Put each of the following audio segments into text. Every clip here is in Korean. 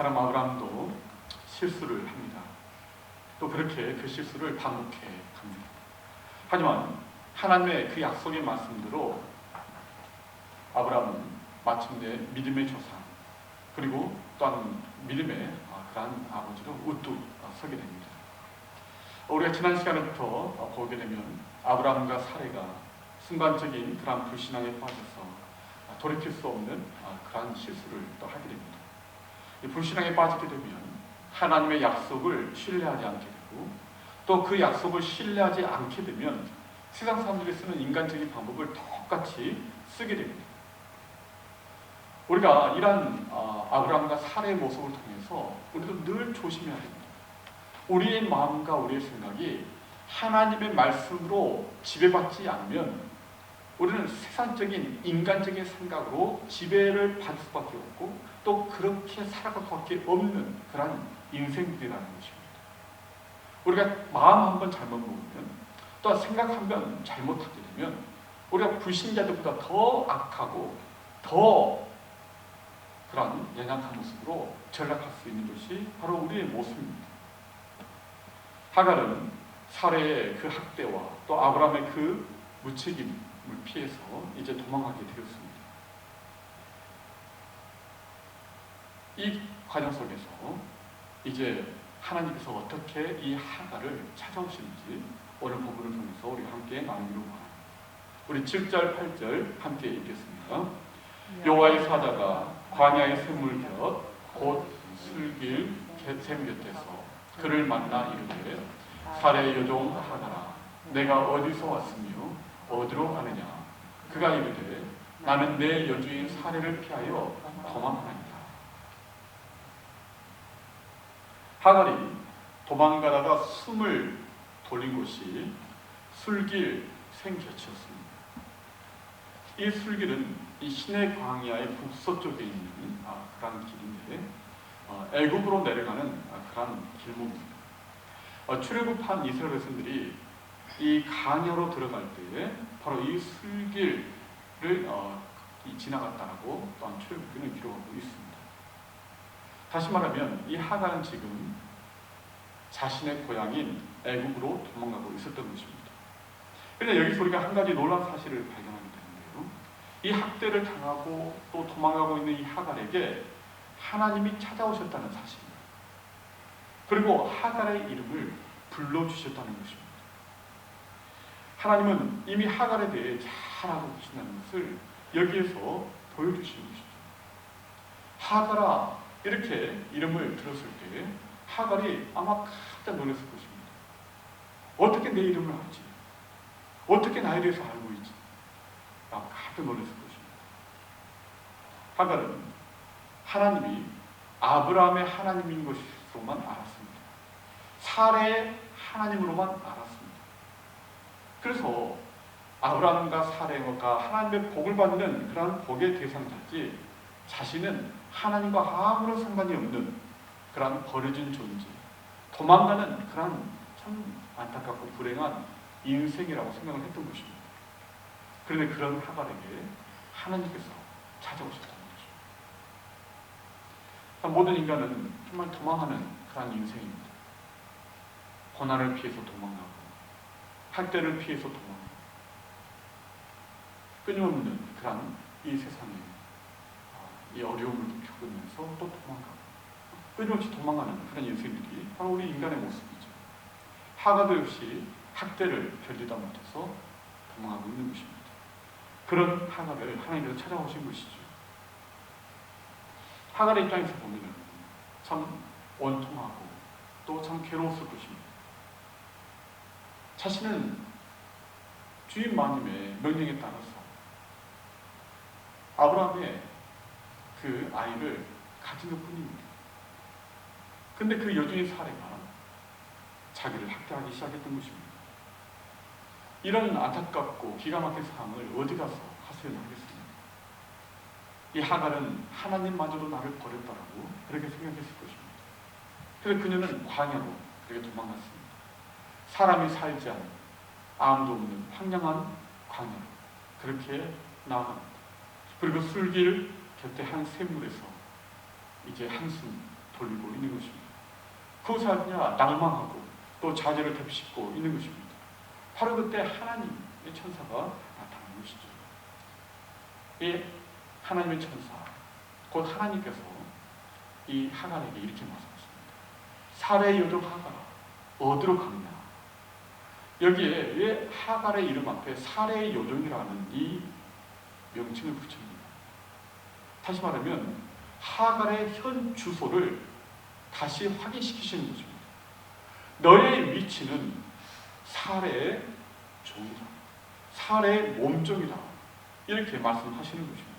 사람 아브라함도 실수를 합니다. 또 그렇게 그 실수를 반복해 갑니다. 하지만 하나님의 그 약속의 말씀대로 아브라함은 마침내 믿음의 조상, 그리고 또한 믿음의 그러한 아버지로 우뚝 서게 됩니다. 우리가 지난 시간부터 보게 되면 아브라함과 사레가 순간적인 그러한 불신앙에 빠져서 돌이킬 수 없는 그러한 실수를 또 하게 됩니다. 이 불신앙에 빠지게 되면 하나님의 약속을 신뢰하지 않게 되고, 또 그 약속을 신뢰하지 않게 되면 세상 사람들이 쓰는 인간적인 방법을 똑같이 쓰게 됩니다. 우리가 이러한 아브라함과 사레의 모습을 통해서 우리도 늘 조심해야 됩니다. 우리의 마음과 우리의 생각이 하나님의 말씀으로 지배받지 않으면 우리는 세상적인 인간적인 생각으로 지배를 받을 수밖에 없고, 또 그렇게 살아갈 수밖에 없는 그런 인생들이라는 것입니다. 우리가 마음 한번 잘못 먹으면, 또 생각 한번 잘못하게 되면 우리가 불신자들보다 더 악하고 더 그런 연약한 모습으로 전락할 수 있는 것이 바로 우리의 모습입니다. 하갈은 사레의 그 학대와 또 아브라함의 그 무책임을 피해서 이제 도망가게 되었습니다. 이 과정 속에서 이제 하나님께서 어떻게 이 하갈을 찾아오시는지 오늘 본문을 통해서 우리가 함께 나누기로 합니다. 우리 7절, 8절 함께 읽겠습니다. 여호와의 사자가 광야의 샘물 곁 곧 술길 샘 곁에서 그를 만나 이르되, 사레의 여종 하갈아, 내가 어디서 왔으며 어디로 가느냐? 그가 이르되, 나는 내 여주인 사레를 피하여 도망하나이다. 하갈이 도망가다가 숨을 돌린 곳이 술길 샘 곁이었습니다. 이 술길은 이 시내 광야의 북서쪽에 있는 그런 길인데, 애굽으로 내려가는 그런 길목입니다. 출애굽한 이스라엘 백성들이 이 광야로 들어갈 때 바로 이 술길을 지나갔다라고 또한 출애굽기는 기록하고 있습니다. 다시 말하면 이 하갈은 지금 자신의 고향인 애굽으로 도망가고 있었던 것입니다. 그런데 여기서 우리가 한 가지 놀라운 사실을 발견하게 되는데요, 이 학대를 당하고 또 도망가고 있는 이 하갈에게 하나님이 찾아오셨다는 사실입니다. 그리고 하갈의 이름을 불러주셨다는 것입니다. 하나님은 이미 하갈에 대해 잘 알고 계신다는 것을 여기에서 보여주시는 것이죠. 하갈아, 이렇게 이름을 들었을 때 하갈이 아마 깜짝 놀랐을 것입니다. 어떻게 내 이름을 알지? 어떻게 나에 대해서 알고 있지? 라고 깜짝 놀랐을 것입니다. 하갈은 하나님이 아브라함의 하나님인 것으로만 알았습니다. 사레의 하나님으로만 알았습니다. 그래서 아브라함과 사레가 하나님의 복을 받는 그러한 복의 대상자지, 자신은 하나님과 아무런 상관이 없는 그러한 버려진 존재, 도망가는 그러한 참 안타깝고 불행한 인생이라고 생각을 했던 것입니다. 그런데 그런 하갈에게 하나님께서 찾아오셨다는 것입니다. 모든 인간은 정말 도망하는 그러한 인생입니다. 고난을 피해서 도망가고, 학대를 피해서 도망가고, 끊임없는 그러한 이 세상에 이 어려움을 겪으면서 또 도망가고, 끊임없이 도망가는 그런 인생들이 바로 우리 인간의 모습이죠. 하갈도 역시 학대를 견디다 못해서 도망하고 있는 것입니다. 그런 하갈을 하나님께서 찾아오신 것이죠. 하갈의 입장에서 보면 참 원통하고 또 참 괴로웠을 것입니다. 자신은 주인 마님의 명령에 따라서 아브라함의 그 아이를 가진 것 뿐입니다. 근데 그 여주인 사레가 자기를 학대하기 시작했던 것입니다. 이런 안타깝고 기가 막힌 상황을 어디 가서 하소연하겠습니까? 이 하갈은 하나님마저도 나를 버렸다라고 그렇게 생각했을 것입니다. 그래서 그녀는 광야로 그렇게 도망갔습니다. 사람이 살지 않은 아무도 없는 황량한 광야로 그렇게 나아갑니다. 그리고 술길 곁에 한 샘물에서 이제 한숨 돌리고 있는 것입니다. 그것이 아니라 낭망하고 또 자제를 되씹고 있는 것입니다. 바로 그때 하나님의 천사가 나타나는 것이죠. 이 하나님의 천사, 곧 하나님께서 이 하갈에게 이렇게 말씀하십니다. 사레의 여종 하갈아, 어디로 가느냐? 여기에 왜 하갈의 이름 앞에 사레의 여종이라는 이 명칭을 붙입니다. 다시 말하면 하갈의 현 주소를 다시 확인시키시는 것입니다. 너의 위치는 사레의 종이다, 사레의 몸종이다, 이렇게 말씀하시는 것입니다.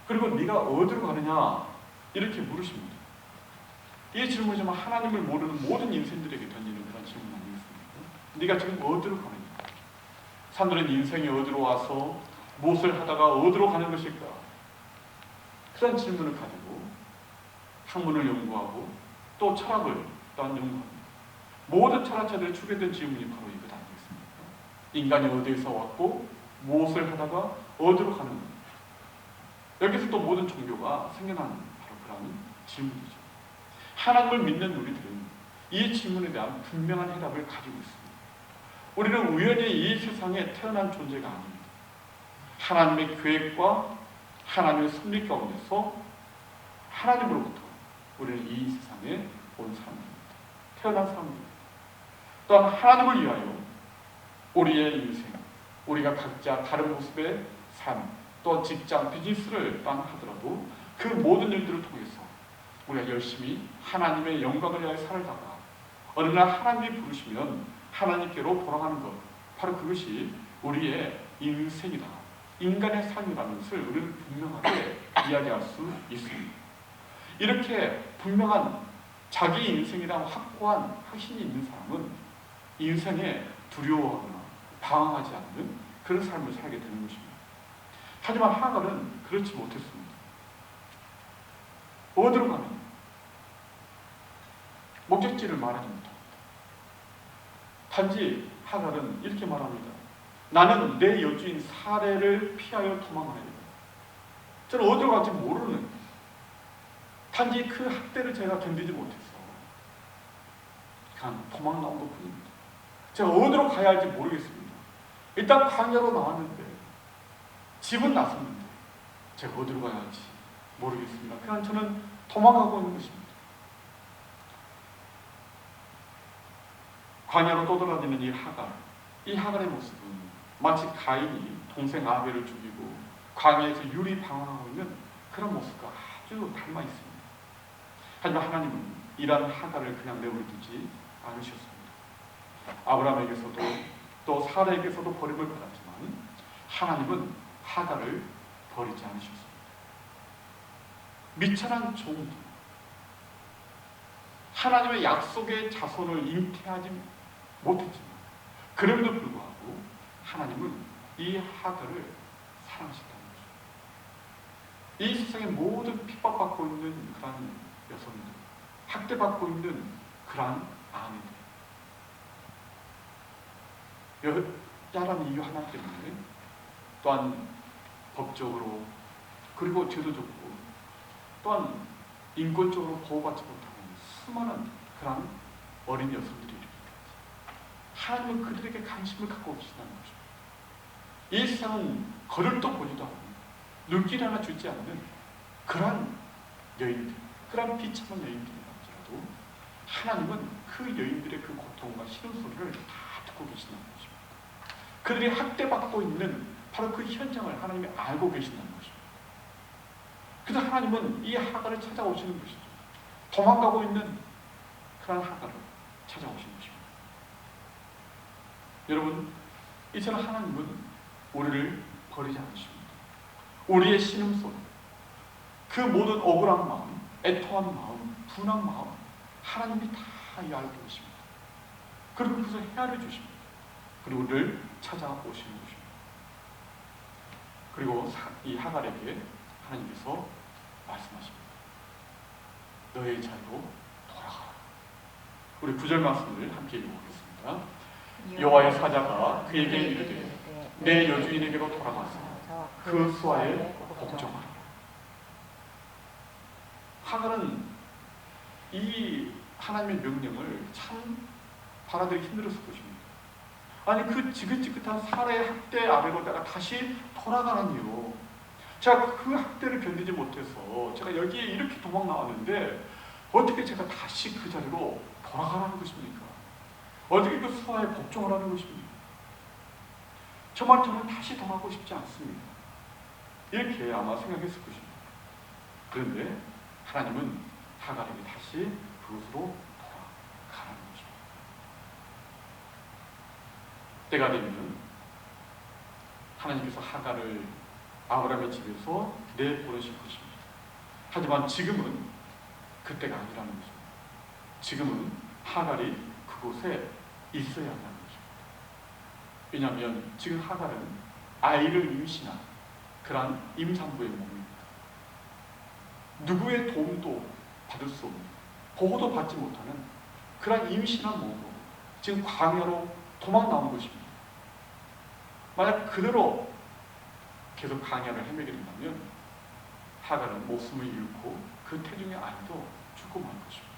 그리고 네가 어디로 가느냐 이렇게 물으십니다. 이 질문이 정말 하나님을 모르는 모든 인생들에게 던지는 그런 질문 아니겠습니까? 네가 지금 어디로 가느냐? 사람들은 인생이 어디로 와서 무엇을 하다가 어디로 가는 것일까? 그런 질문을 가지고 학문을 연구하고 또 철학을 또한 연구합니다. 모든 철학자들이 추구했던 질문이 바로 이것 아니겠습니까? 인간이 어디에서 왔고 무엇을 하다가 어디로 가는 것? 여기서 또 모든 종교가 생겨나는 바로 그런 질문이죠. 하나님을 믿는 우리들은 이 질문에 대한 분명한 해답을 가지고 있습니다. 우리는 우연히 이 세상에 태어난 존재가 아닙니다. 하나님의 계획과 하나님의 섭리 가운데서 하나님으로부터 우리는 이 세상에 온 사람입니다. 태어난 사람입니다. 또한 하나님을 위하여 우리의 인생, 우리가 각자 다른 모습의 삶, 또 직장, 비즈니스를 하더라도 그 모든 일들을 통해서 우리가 열심히 하나님의 영광을 위하여 살다가 어느 날 하나님이 부르시면 하나님께로 돌아가는 것, 바로 그것이 우리의 인생이다, 인간의 삶이라는 것을 우리는 분명하게 이야기할 수 있습니다. 이렇게 분명한 자기 인생이란 확고한 확신이 있는 사람은 인생에 두려워하거나 방황하지 않는 그런 삶을 살게 되는 것입니다. 하지만 하갈은 그렇지 못했습니다. 어디로 가느냐? 목적지를 말하지 못합니다. 단지 하갈은 이렇게 말합니다. 나는 내 여주인 사레를 피하여 도망하리라. 저는 어디로 갈지 모르는, 단지 그 학대를 제가 견디지 못해서 그냥 도망 나온 것뿐입니다. 제가 어디로 가야 할지 모르겠습니다. 일단 광야로 나왔는데, 집은 나섰는데 제가 어디로 가야 할지 모르겠습니다. 그냥 저는 도망가고 있는 것입니다. 광야로 떠돌아다니는 이 하갈의 모습은 마치 가인이 동생 아벨을 죽이고 광야에서 유리 방황하고 있는 그런 모습과 아주 닮아 있습니다. 하지만 하나님은 이러한 하갈을 그냥 내버려두지 않으셨습니다. 아브라함에게서도 또 사라에게서도 버림을 받았지만 하나님은 하갈을 버리지 않으셨습니다. 미천한 종도 하나님의 약속의 자손을 잉태하지 못했지만 그럼에도 불구하고 하나님은 이 하갈을 사랑하셨다는 거죠. 이 세상의 모든 핍박받고 있는 그런 여성들, 학대받고 있는 그런 아내들, 여자라는 이유 하나 때문에 또한 법적으로 그리고 제도적으로 또한 인권적으로 보호받지 못하는 수많은 그런 어린 여성들이 이렇게 하나님은 그들에게 관심을 갖고 계시다는 거죠. 이 세상은 거들떠 보지도 않는, 눈길 하나 주지 않는 그런 여인들, 그런 비참한 여인들일지라도 하나님은 그 여인들의 그 고통과 신음소리를 다 듣고 계신다는 것입니다. 그들이 학대받고 있는 바로 그 현장을 하나님이 알고 계신다는 것입니다. 그래서 하나님은 이 하갈을 찾아오시는 것이죠. 도망가고 있는 그런 하갈을 찾아오시는 것입니다. 여러분, 이처럼 하나님은 우리를 버리지 않으십니다. 우리의 신음소리, 그 모든 억울한 마음, 애통한 마음, 분한 마음, 하나님이 다 알고 계십니다. 그리고 그것을 헤아려 주십니다. 그리고 우리를 찾아오시는 것입니다. 그리고 이 하갈에게 하나님께서 말씀하십니다. 너의 자리로 돌아가라. 우리 9절 말씀을 함께 읽어보겠습니다. 여호와의 사자가 그에게 이르되 내 여주인에게로 돌아가서 그 수하에 복종하라. 하갈은 이 하나님의 명령을 참 받아들이기 힘들었을 것입니다. 아니 그 지긋지긋한 살해의 학대 아래로 내가 다시 돌아가라니요. 제가 그 학대를 견디지 못해서 제가 여기에 이렇게 도망 나왔는데 어떻게 제가 다시 그 자리로 돌아가라는 것입니까? 어떻게 그 수하에 복종을 하는 것입니까? 정말 저는 다시 돌아가고 싶지 않습니다. 이렇게 아마 생각했을 것입니다. 그런데 하나님은 하갈에게 다시 그곳으로 돌아가라는 것입니다. 때가 되면 하나님께서 하갈을 아브라함의 집에서 내보내실 것입니다. 하지만 지금은 그때가 아니라는 것입니다. 지금은 하갈이 그곳에 있어야 한다는 것입니다. 왜냐하면 지금 하갈은 아이를 임신한 그러한 임산부의 몸입니다. 누구의 도움도 받을 수 없는, 보호도 받지 못하는 그러한 임신한 몸으로 지금 광야로 도망 나온 것입니다. 만약 그대로 계속 광야를 헤매게 된다면 하갈은 목숨을 잃고 그 태중의 아이도 죽고 말 것입니다.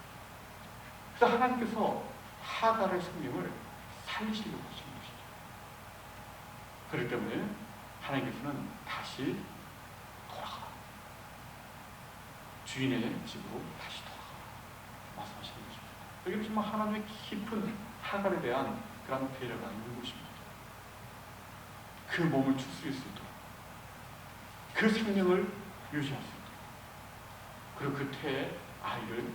그래서 하나님께서 하갈의 생명을 살리시려고 하시는 것이죠. 그렇기 때문에 하나님께서는 다시 돌아가, 주인의 집으로 다시 돌아가 말씀하시는 것입니다. 여기는 정말 하나님의 깊은 하갈에 대한 그런 배려가 있는 것입니다. 그 몸을 추스릴 수 있도록, 그 생명을 유지할 수 있도록, 그리고 그 태의 아이를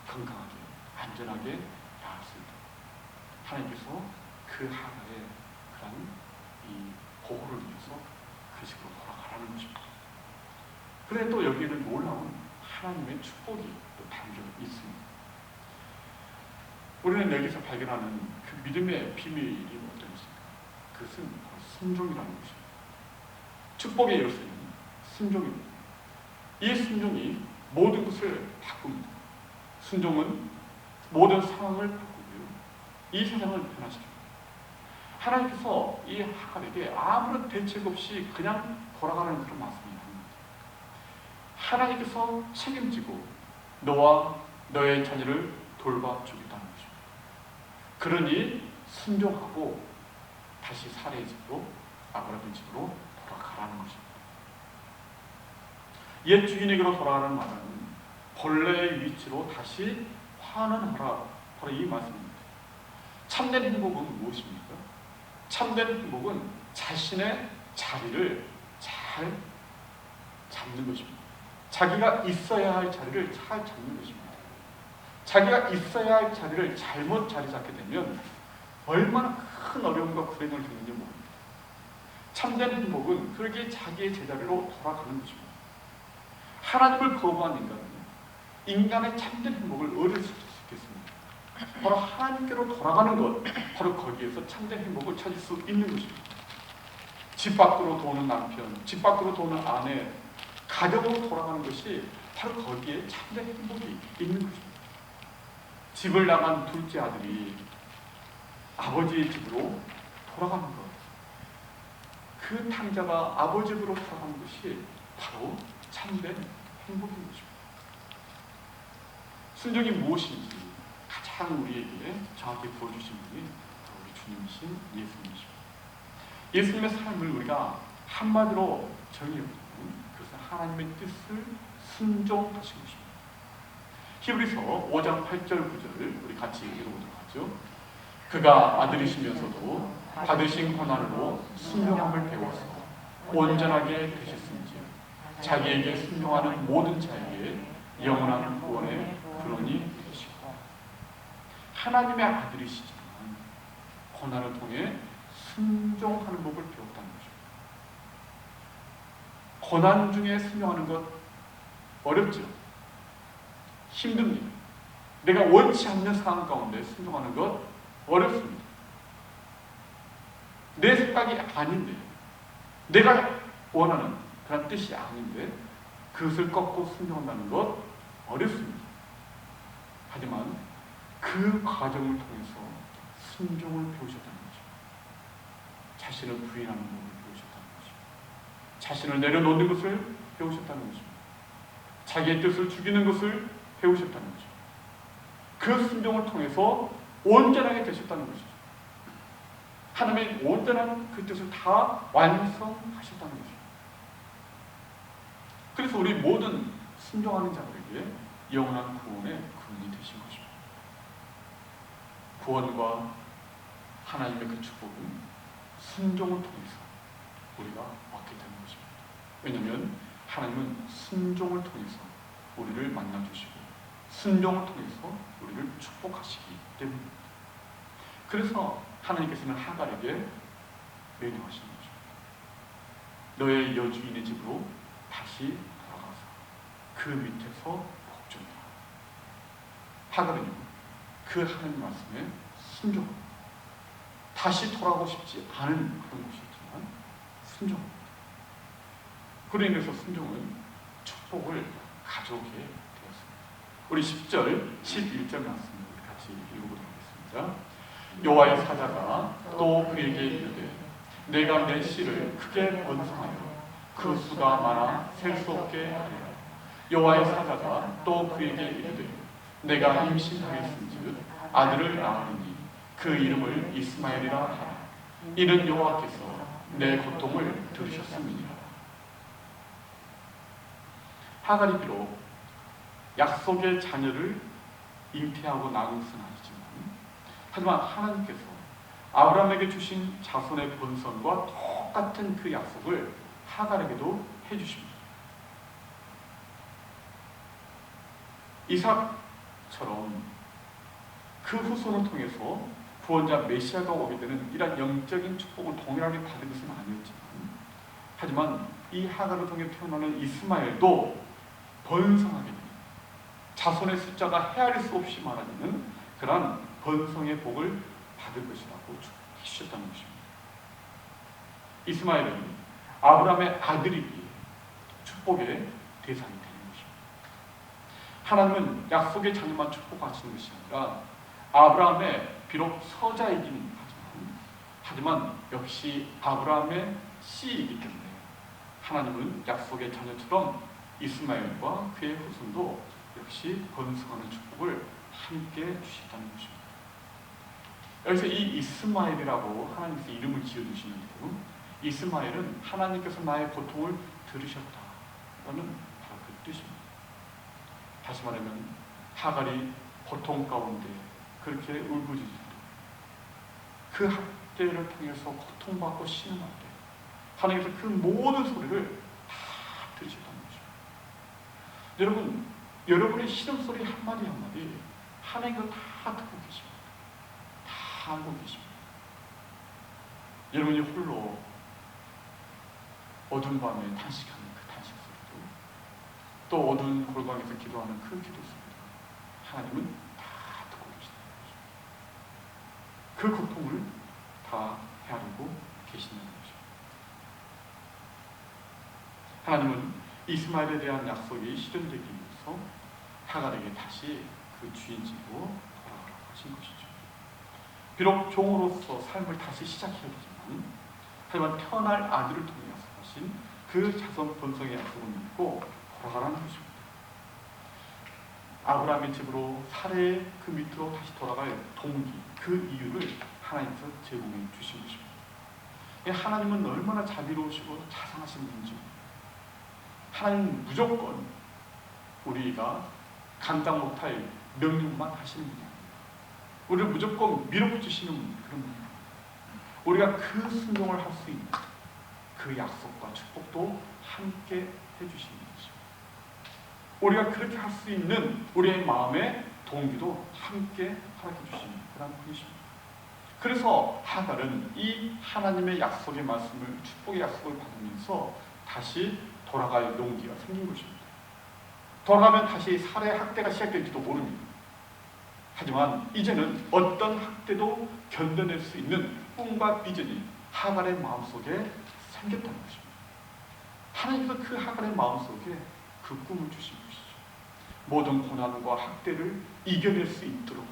건강하게 안전하게 낳을 수 있도록 하나님께서 그 하갈의 그런 이 보호를 위해서 그 집으로 돌아가라는 것입니다. 그런데 또 여기에는 놀라운 하나님의 축복이 또 담겨 있습니다. 우리는 여기서 발견하는 그 믿음의 비밀이 어떤 것입니까? 그것은 바로 순종이라는 것입니다. 축복의 열쇠는 순종입니다. 이 순종이 모든 것을 바꿉니다. 순종은 모든 상황을 바꾸고요, 이 세상을 변화시킵니다. 하나님께서 이 하갈에게 아무런 대책 없이 그냥 돌아가는 그런 말씀이 합니다. 하나님께서 책임지고 너와 너의 자녀를 돌봐주겠다는 것입니다. 그러니 순종하고 다시 사례의 집으로, 아브라함의 집으로 돌아가라는 것입니다. 옛 주인에게로 돌아가는 말은 본래의 위치로 다시 환원하라, 바로 이 말씀입니다. 참된 행복은 무엇입니까? 참된 행복은 자신의 자리를 잘 잡는 것입니다. 자기가 있어야 할 자리를 잘 잡는 것입니다. 자기가 있어야 할 자리를 잘못 자리 잡게 되면 얼마나 큰 어려움과 불행을 겪는지 모릅니다. 참된 행복은 그렇게 자기의 제자리로 돌아가는 것입니다. 하나님을 거부한 인간의 참된 행복을 얻을 수 있겠습니다. 바로 하나님께로 돌아가는 것, 바로 거기에서 참된 행복을 찾을 수 있는 것입니다. 집 밖으로 도는 남편, 집 밖으로 도는 아내, 가정으로 돌아가는 것이 바로 거기에 참된 행복이 있는 것입니다. 집을 나간 둘째 아들이 아버지의 집으로 돌아가는 것, 그 탕자가 아버지 집으로 돌아가는 것이 바로 참된 행복인 것입니다. 순종이 무엇인지 가장 우리에게 정확히 보여주신 분이 우리 주님이신 예수님이십니다. 예수님의 삶을 우리가 한마디로 정의해보면 그것은 하나님의 뜻을 순종하신 것입니다. 히브리서 5장 8절 9절을 우리 같이 읽어보도록 하죠. 그가 아들이시면서도 받으신 고난으로 순종함을 배워서 온전하게 되셨은지 자기에게 순종하는 모든 자에게 영원한 구원의 근원이 되시고, 하나님의 아들이시지만 고난을 통해 순종하는 법을 배웠다는 것입니다. 고난 중에 순종하는 것 어렵죠. 힘듭니다. 내가 원치 않는 상황 가운데 순종하는 것 어렵습니다. 내 생각이 아닌데, 내가 원하는 그런 뜻이 아닌데 그것을 꺾고 순종한다는 것 어렵습니다. 하지만 그 과정을 통해서 순종을 배우셨다는 거죠. 자신을 부인하는 법을 배우셨다는 거죠. 자신을 내려놓는 것을 배우셨다는 것입니다. 자기의 뜻을 죽이는 것을 배우셨다는 거죠. 그 순종을 통해서 온전하게 되셨다는 것이죠. 하나님의 온전한 그 뜻을 다 완성하셨다는 것이죠. 그래서 우리 모든 순종하는 자들에게 영원한 구원의 근원이 되신 것입니다. 구원과 하나님의 그 축복은 순종을 통해서 우리가 얻게 되는 것입니다. 왜냐하면 하나님은 순종을 통해서 우리를 만나주시고 순종을 통해서 우리를 축복하시기 때문입니다. 그래서 하나님께서는 하갈에게 명령하시는 거죠. 너의 여주인의 집으로 다시 돌아가서 그 밑에서 복종하라. 하갈은요, 그 하나님 말씀에 순종합니다. 다시 돌아가고 싶지 않은 그런 곳이었지만 순종합니다. 그로 인해서 순종은 축복을 가져오게 되었습니다. 우리 10절, 11절 말씀을 같이 읽어보도록 하겠습니다. 여호와의 사자가 또 그에게 이르되 내가 내 씨를 크게 번성하여 그 수가 많아 셀 수 없게 하리라. 여호와의 사자가 또 그에게 이르되 내가 임신하였은즉 아들을 낳으리니 그 이름을 이스마엘이라 하라. 이는 여호와께서 내 고통을 들으셨음이니라. 하갈이 비록 약속의 자녀를 잉태하고 낳은 것은 아니지만, 하지만 하나님께서 아브라함에게 주신 자손의 본성과 똑같은 그 약속을 하갈에게도 해주십니다. 이삭처럼 그 후손을 통해서 구원자 메시아가 오게 되는 이러한 영적인 축복을 동일하게 받은 것은 아니었지만, 하지만 이 하갈을 통해 태어나는 이스마엘도 번성하게 됩니다. 자손의 숫자가 헤아릴 수 없이 많아지는 그러한 번성의 복을 받을 것이라고 주셨다는 것입니다. 이스마엘은 아브라함의 아들이기에 축복의 대상이 되는 것입니다. 하나님은 약속의 자녀만 축복하시는 것이 아니라 아브라함의 비록 서자이긴 하지만 역시 아브라함의 씨이기 때문에 하나님은 약속의 자녀처럼 이스마엘과 그의 후손도 역시 번성하는 축복을 함께 주셨다는 것입니다. 여기서 이 이스마엘이라고 하나님께서 이름을 지어주시는데요, 이스마엘은 하나님께서 나의 고통을 들으셨다라는 바로 그 뜻입니다. 다시 말하면 하갈이 고통 가운데 그렇게 울부짖을 때, 그 학대를 통해서 고통받고 신음할 때 하나님께서 그 모든 소리를 다 들으셨다는 것입니다. 여러분, 여러분의 신음소리 한마디 한마디 하나님께서 다 듣고 계십니다. 다 알고 계십니다. 여러분이 홀로 어두운 밤에 탄식하는 그 탄식 소리도, 또 어두운 골방에서 기도하는 그 기도 소리도 하나님은 다 듣고 계신다는 것입니다. 그 고통을 다 헤아리고 계신다는 것입니다. 하나님은 이스마엘에 대한 약속이 실현되기 위해서 하갈에게 다시 그 주인집으로 돌아가라고 하신 것이죠. 비록 종으로서 삶을 다시 시작해야 되지만, 하지만 태어날 아들을 통해 약속하신 그 자손 본성의 약속을 믿고 돌아가라는 것입니다. 아브라함의 집으로 사례의 그 밑으로 다시 돌아갈 동기, 그 이유를 하나님께서 제공해 주신 것입니다. 하나님은 얼마나 자비로우시고 자상하신 분인지, 하나님은 무조건 우리가 감당 못할 명령만 하시는 분이 아닙니다. 우리를 무조건 밀어붙이시는 그런 분입니다. 우리가 그 순종을 할 수 있는 그 약속과 축복도 함께 해주시는 것입니다. 우리가 그렇게 할 수 있는 우리의 마음의 동기도 함께 허락해 주시는 그런 분이십니다. 그래서 하갈은 이 하나님의 약속의 말씀을, 축복의 약속을 받으면서 다시 돌아갈 용기가 생긴 것입니다. 돌아가면 다시 살해 학대가 시작될지도 모릅니다. 하지만 이제는 어떤 학대도 견뎌낼 수 있는 꿈과 비전이 하갈의 마음속에 생겼다는 것입니다. 하나님께서 그 하갈의 마음속에 그 꿈을 주신 것이죠. 모든 고난과 학대를 이겨낼 수 있도록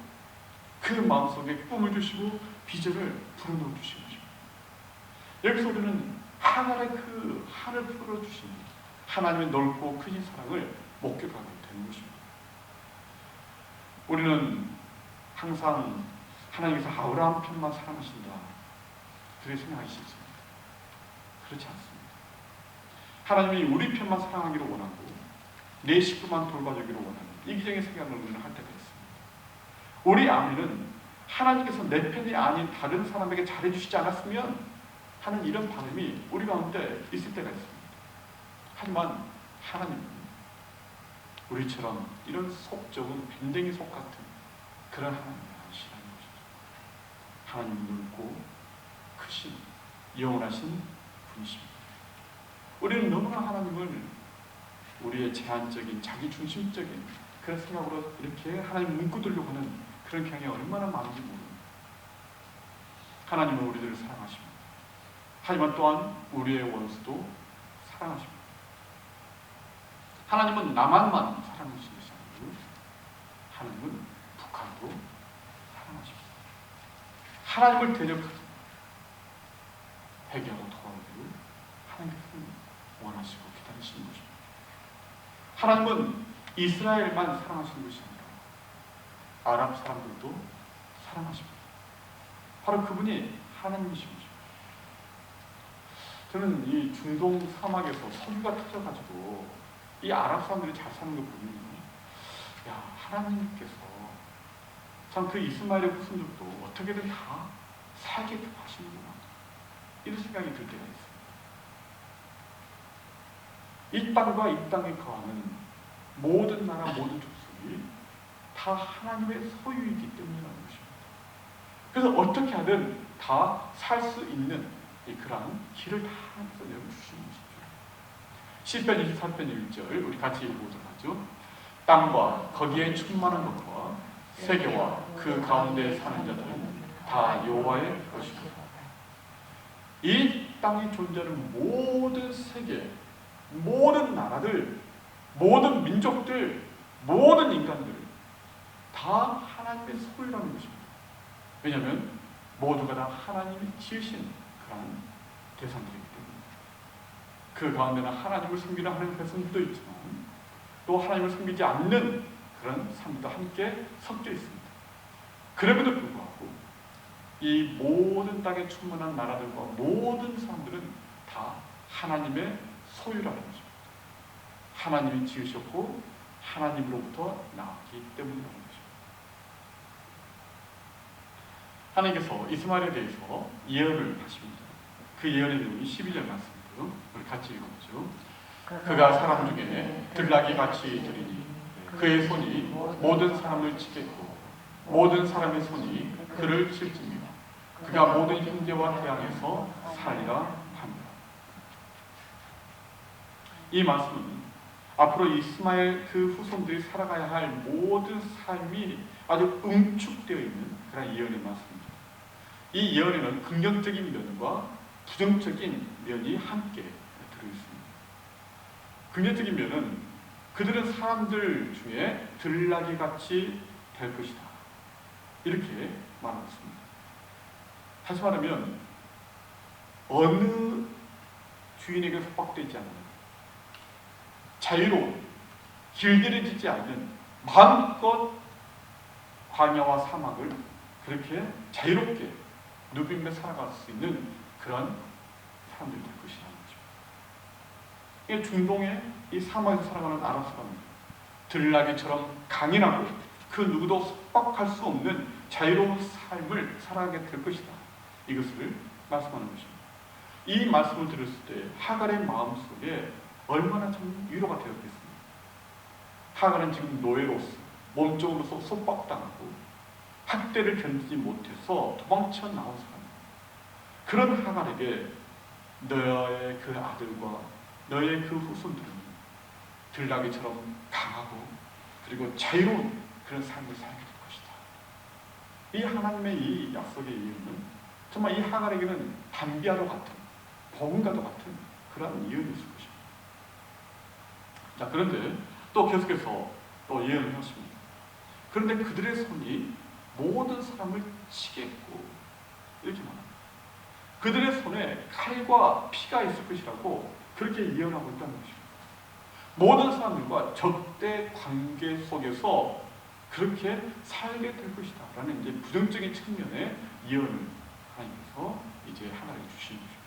그 마음속에 꿈을 주시고 비전을 불어넣어 주신 것입니다. 여기서 우리는 하갈의 그 하늘 풀어주신 하나님의 넓고 크신 사랑을 목격하게 되는 것입니다. 우리는 항상 하나님께서 아브라함 편만 사랑하신다, 그렇게 생각하기 싫습니다. 그렇지 않습니다. 하나님이 우리 편만 사랑하기를 원하고 내 식구만 돌봐주기를 원하는 이기적인 생각을 우리는 할 때가 있습니다. 우리 아내는 하나님께서 내 편이 아닌 다른 사람에게 잘해주시지 않았으면 하는 이런 바람이 우리 가운데 있을 때가 있습니다. 하지만 하나님은 우리처럼 이런 속 좁은 밴댕이 속 같은 그런 하나님이 아니시라는 것이죠. 하나님은 넓고 크신 영원하신 분이십니다. 우리는 너무나 하나님을 우리의 제한적인 자기 중심적인 그런 생각으로 이렇게 하나님 문구들려고 하는 그런 경향이 얼마나 많은지 모릅니다. 하나님은 우리들을 사랑하십니다. 하지만 또한 우리의 원수도 사랑하십니다. 하나님은 남한만 사랑하시는 것이 아니고 하나님은 북한도 사랑하십니다. 하나님을 대적하고 회개하고 돌아오기를 하나님께서는 원하시고 기다리시는 것입니다. 하나님은 이스라엘만 사랑하시는 것이 아니라 아랍 사람들도 사랑하십니다. 바로 그분이 하나님이신 것입니다. 저는 이 중동 사막에서 석유가 터져가지고 이 아랍 사람들이 잘 사는 거 보면, 야, 하나님께서 참 그 이스마엘의 후손들도 어떻게든 다 살게끔 하시는구나, 이런 생각이 들 때가 있습니다. 이 땅과 이 땅에 거하는 모든 나라 모든 족속이 다 하나님의 소유이기 때문이라는 것입니다. 그래서 어떻게 하든 다 살 수 있는 그러한 길을 다 하나님께서 내어주시는 것이죠. 시편 23편 1절 우리 같이 읽어보도록 하죠. 땅과 거기에 충만한 것과 세계와 그 가운데 사는 자들은 다 여호와의 것이다. 이 땅에 존재하는 모든 세계, 모든 나라들, 모든 민족들, 모든 인간들 다 하나님의 소유라는 것입니다. 왜냐하면 모두가 다 하나님이 지으신 그런 대상들이기 때문에. 그 가운데는 하나님을 섬기는 하나님의 백성들도 있지만 또 하나님을 섬기지 않는 그런 사람들도 함께 섞여 있습니다. 그럼에도 불구하고 이 모든 땅에 충만한 나라들과 모든 사람들은 다 하나님의 소유라는 것입니다. 하나님이 지으셨고 하나님으로부터 나왔기 때문이라는 것입니다. 하나님께서 이스마엘에 대해서 예언을 하십니다. 그 예언의 내용이 12절 말씀이고요. 우리 같이 읽어보죠. 그가 사람 중에 들나귀 같이 들이니 그의 손이 모든 사람을 치겠고 모든 사람의 손이 그를 칠집니다. 그가 모든 형제와 태양에서 살리라 합니다. 이 말씀은 앞으로 이스마엘 그 후손들이 살아가야 할 모든 삶이 아주 응축되어 있는 그런 예언의 말씀입니다. 이 예언에는 긍정적인 면과 부정적인 면이 함께 들어있습니다. 긍정적인 면은 그들은 사람들 중에 들나귀같이 될 것이다, 이렇게 말하고 있습니다. 다시 말하면 어느 주인에게 속박되지 않는 자유로운 길들여지지 않는 마음껏 광야와 사막을 그렇게 자유롭게 누비며 살아갈 수 있는 그런 사람들이 될 것이라는 것입니다. 이게 중동의 이 사막에서 살아가는 아랍 사람들, 들나귀처럼 강인하고 그 누구도 속박할 수 없는 자유로운 삶을 살아가게 될 것이다, 이것을 말씀하는 것입니다. 이 말씀을 들었을 때 하갈의 마음속에 얼마나 참 위로가 되었겠습니까? 하갈은 지금 노예로서 몸쪽으로서 속박당하고 학대를 견디지 못해서 도망쳐 나온 사람, 그런 하갈에게 너의 그 아들과 너의 그 후손들은 들나귀처럼 강하고 그리고 자유로운 그런 삶을 살게 될 것이다. 이 하나님의 이 약속의 이유는 정말 이 하갈에게는 단비와도 같은, 복음과도 같은 그런 이유였을 것입니다. 자, 그런데 또 계속해서 또 예언을 하십니다. 그런데 그들의 손이 모든 사람을 치겠고, 이렇게 말합니다. 그들의 손에 칼과 피가 있을 것이라고 그렇게 예언하고 있다는 것입니다. 모든 사람들과 적대 관계 속에서 그렇게 살게 될 것이다 라는 이제 부정적인 측면의 예언을 하나님께서 이제 하나를 주신 것입니다.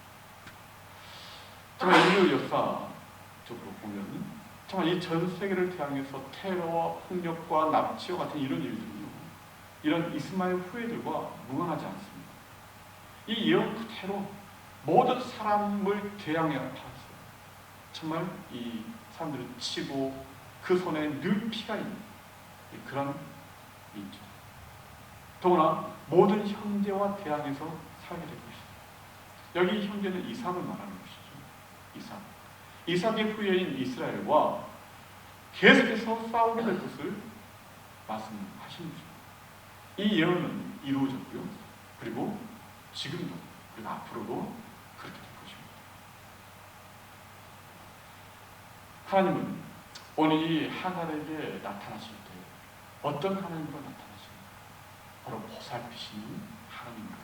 정말 인류 역사적으로 보면 정말 이 전 세계를 대항해서 테러와 폭력과 납치와 같은 이런 일들은요, 이런 이스마엘 후예들과 무관하지 않습니다. 이 예언 그대로 모든 사람을 대항해 하였어요. 정말 이 사람들을 치고 그 손에 늘 피가 있는 그런 일이죠. 더구나 모든 형제와 대항해서 살게 될 것이죠. 여기 형제는 이삭을 말하는 것이죠. 이삭의 후예인 이스라엘과 계속해서 싸우게 될 것을 말씀하신 거죠. 이 예언은 이루어졌고요. 그리고 지금도 그리고 앞으로도 그렇게 될 것입니다. 하나님은 오늘 이 하갈에게 나타나실 때 어떤 하나님으로 나타나십니까? 바로 보살피시는 하나님으로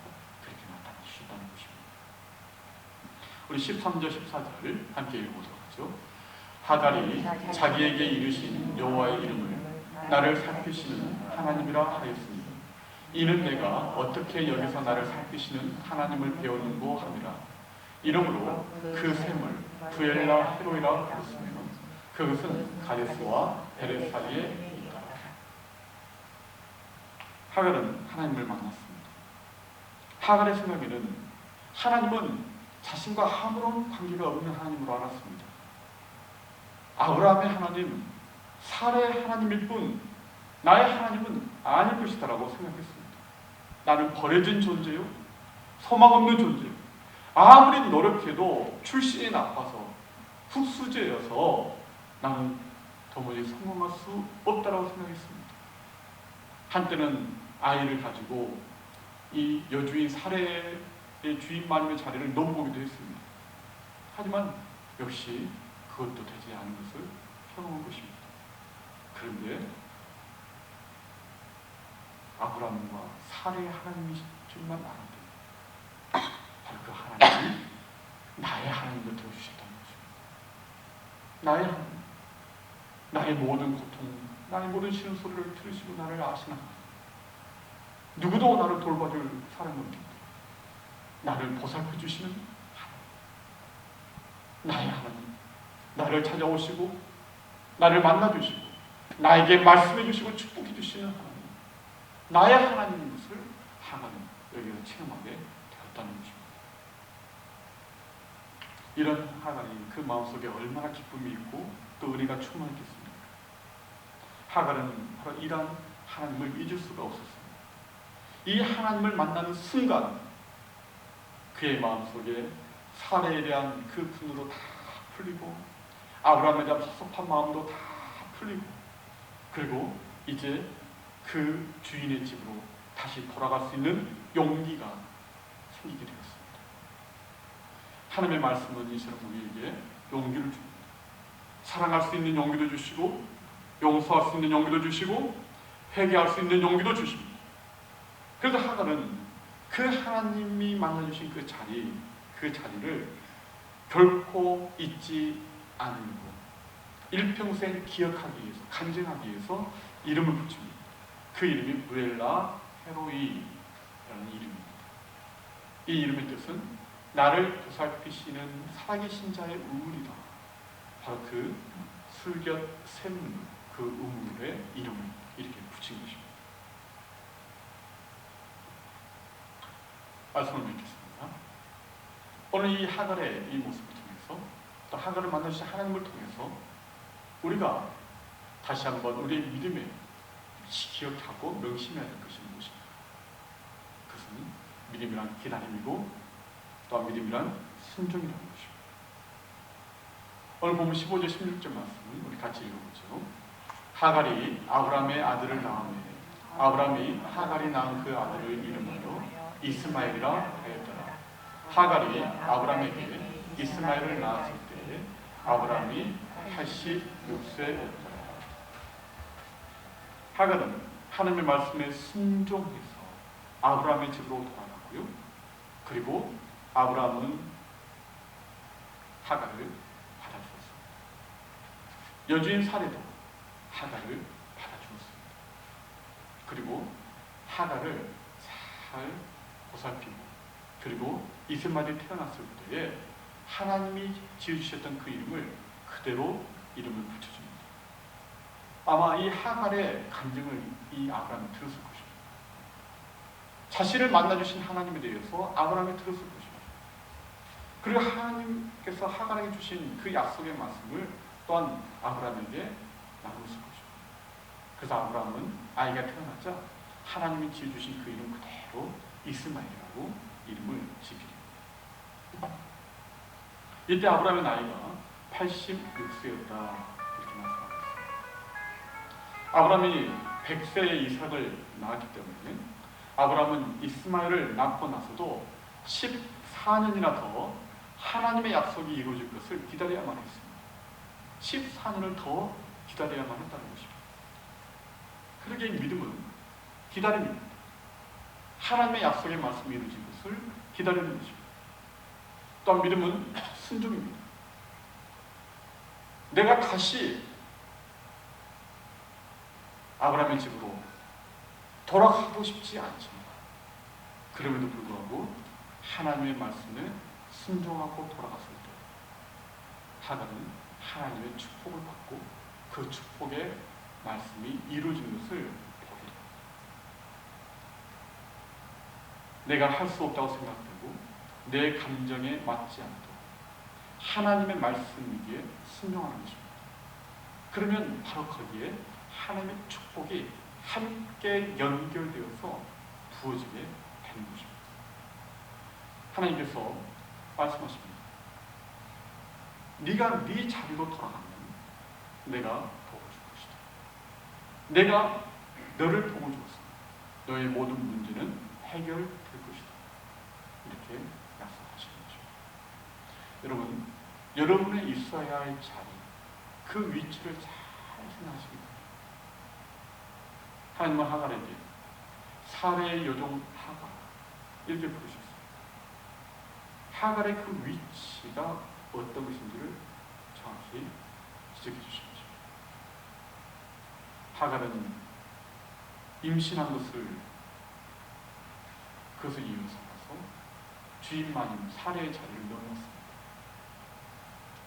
그렇게 나타나주신다는 것입니다. 우리 13절 14절을 함께 읽어보도록 하죠. 하갈이 자기에게 이르신 여호와의 이름을 나를 살피시는 하나님이라 하였으니 이는 내가 어떻게 여기서 나를 살피시는 하나님을 배웠는고 함이라. 이러므로 그 샘을 부엘라 헤로이라 부르시며 그것은 가데스와 베레 사이에 있다. 하갈은 하나님을 만났습니다. 하갈의 생각에는 하나님은 자신과 아무런 관계가 없는 하나님으로 알았습니다. 아브라함의 하나님, 사라의 하나님일 뿐 나의 하나님은 아닐 것이다라고 생각했습니다. 나는 버려진 존재요, 소망 없는 존재요, 아무리 노력해도 출신이 나빠서 흙수저여서 나는 도무지 성공할 수 없다라고 생각했습니다. 한때는 아이를 가지고 이 여주인 사례의 주인 마님의 자리를 넘보기도 했습니다. 하지만 역시 그것도 되지 않은 것을 경험한 것입니다. 그런데 아브라함과 사례의 하나님이 줄만 알았대요. 바로 그 하나님이 나의 하나님으로 들어주셨다는 것입니다. 나의 하나님, 나의 모든 고통, 나의 모든 싫은 소리를 들으시고 나를 아시나. 누구도 나를 돌봐줄 사람은 없는데 나를 보살펴 주시는 하나님, 나의 하나님, 나를 찾아오시고 나를 만나주시고 나에게 말씀해 주시고 축복해 주시는 하나님, 나의 하나님인 것을 하나님 여기서 체험하게 되었다는 것입니다. 이런 하나님, 그 마음속에 얼마나 기쁨이 있고 또 은혜가 충만했겠습니까? 하갈은 바로 이러한 하나님을 잊을 수가 없었습니다. 이 하나님을 만나는 순간 그의 마음속에 사례에 대한 그 분노도 다 풀리고 아브라함에 대한 섭섭한 마음도 다 풀리고 그리고 이제 그 주인의 집으로 다시 돌아갈 수 있는 용기가 생기게 되었습니다. 하나님의 말씀은 이 사람 우리에게 용기를 줍니다. 사랑할 수 있는 용기도 주시고 용서할 수 있는 용기도 주시고 회개할 수 있는 용기도 주십니다. 그래서 하갈은 그 하나님이 만나주신 그 자리를 결코 잊지 않으려고 일평생 기억하기 위해서, 간증하기 위해서 이름을 붙입니다. 그 이름이 부엘라 헤로이라는 이름입니다. 이 이름의 뜻은 나를 보살피시는 살아계신 자의 우물이다. 바로 그 술곁 샘물, 그 우물의 이름을 이렇게 붙인 것입니다. 말씀을 맺겠습니다. 오늘 이 하갈의 이 모습을 통해서 또 하갈을 만나주신 하나님을 통해서 우리가 다시 한번 우리의 믿음에 기억하고 명심해야 될 것이 무엇입니까? 그것은 믿음이란 기다림이고 또한 믿음이란 순종이라는 것입니다. 오늘 보면 15절 16절 말씀을 우리 같이 읽어보죠. 하갈이 아브라함의 아들을 낳으며 아브라함이 하갈이 낳은 그 아들을 이름하여 이스마엘이라 하였더라. 하갈이 아브라함에게 이스마엘을 낳았을 때 아브라함이 86세였더라. 하갈은 하나님의 말씀에 순종해서 아브라함의 집으로 돌아가고요. 그리고 아브라함은 하갈을 받아주었습니다. 여주인 사례도 하갈을 받아주었습니다. 그리고 하갈을 잘 보살피고, 그리고 이스마엘이 태어났을 때에 하나님이 지어주셨던 그 이름을 그대로 이름을 붙여줍니다. 아마 이 하갈의 감정을 이 아브라함이 들었을 것입니다. 자신을 만나주신 하나님에 대해서 아브라함이 들었을 것입니다. 그리고 하나님께서 하갈에게 주신 그 약속의 말씀을 또한 아브라함에게 나눴을 것입니다. 그래서 아브라함은 아이가 태어나자 하나님이 지어주신 그 이름 그대로 이스마엘이라고 이름을 지게 됩니다. 이때 아브라함의 나이가 86세였다 이렇게 말씀합니다. 아브라함이 100세의 이삭을 낳았기 때문에 아브라함은 이스마엘을 낳고 나서도 14년이나 더 하나님의 약속이 이루어질 것을 기다려야만 했습니다. 14년을 더 기다려야만 했다는 것입니다. 그러기에 믿음은 기다림입니다. 하나님의 약속의 말씀이 이루어질 것을 기다리는 것입니다. 또한 믿음은 순종입니다. 내가 다시 아브라함의 집으로 돌아가고 싶지 않지만 그럼에도 불구하고 하나님의 말씀에 순종하고 돌아갔을 때 하갈은 하나님의 축복을 받고 그 축복의 말씀이 이루어지는 것을 보게 됩니다. 내가 할 수 없다고 생각되고 내 감정에 맞지 않도록 하나님의 말씀이기에 순종하는 것입니다. 그러면 바로 거기에 하나님의 축복이 함께 연결되어서 부어지게 되는 것입니다. 하나님께서 말씀하십니다. 네가 네 자리로 돌아가면 내가 도와줄 것이다. 내가 너를 도와주었으니 너의 모든 문제는 해결될 것이다. 이렇게 약속하시는 것입니다. 여러분, 여러분의 있어야 할 자리, 그 위치를 잘 생각하십니다. 하나님은 하갈에게 사례의 여종 하갈 이렇게 부르셨어요. 하갈의 그 위치가 어떤 것인지를 정확히 지적해 주십시오. 하갈은 임신한 그것을 이유로 삼아서 주인마님 사례의 자리를 넘었습니다.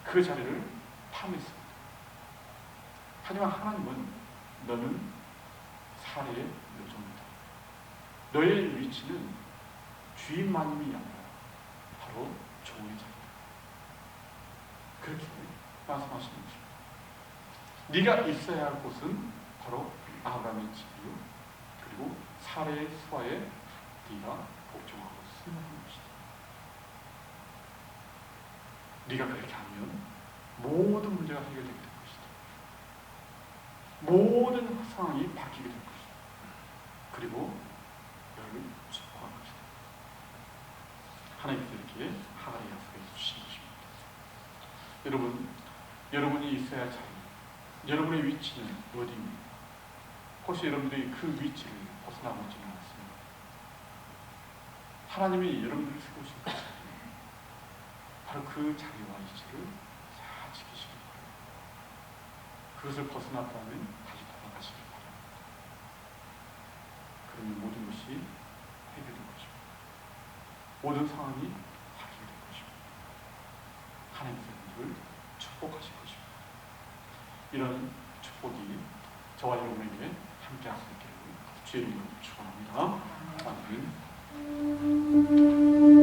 그 자리를 탐했습니다. 하지만 하나님은 너는 사례의 여종이다. 너의 위치는 주인마님이 아니라 바로 종의 자리다. 그렇게 말씀하시는 것입니다. 네가 있어야 할 곳은 바로 아브라함의 집이요, 그리고 사례의 수하에 네가 복종하고 순종하는 것이다. 네가 그렇게 하면 모든 문제가 해결되게 될 것이다. 모든 상황이 바뀌게 될 것이다. 그리고 너를 축복할 것이다. 하나님께서 이렇게 하갈의 약속해 주신 것입니다. 여러분, 여러분이 있어야 할 자리, 여러분의 위치는 어디입니까? 혹시 여러분들이 그 위치를 벗어나고 있지는 않습니다. 하나님이 여러분들을 세우신 그 자리, 바로 그 자리와 위치를 잘 지키시기 바랍니다. 그것을 벗어났다면 다시 돌아가시기 바랍니다. 그러면 모든 것이 해결될 것입니다. 모든 상황이 바뀌게 될 것입니다. 하나님께서 여러분들을 축복하실 것입니다. 이런 축복이 저와 여러분에게 함께 할 수 있기를 주의 이름으로 축원합니다. 아멘.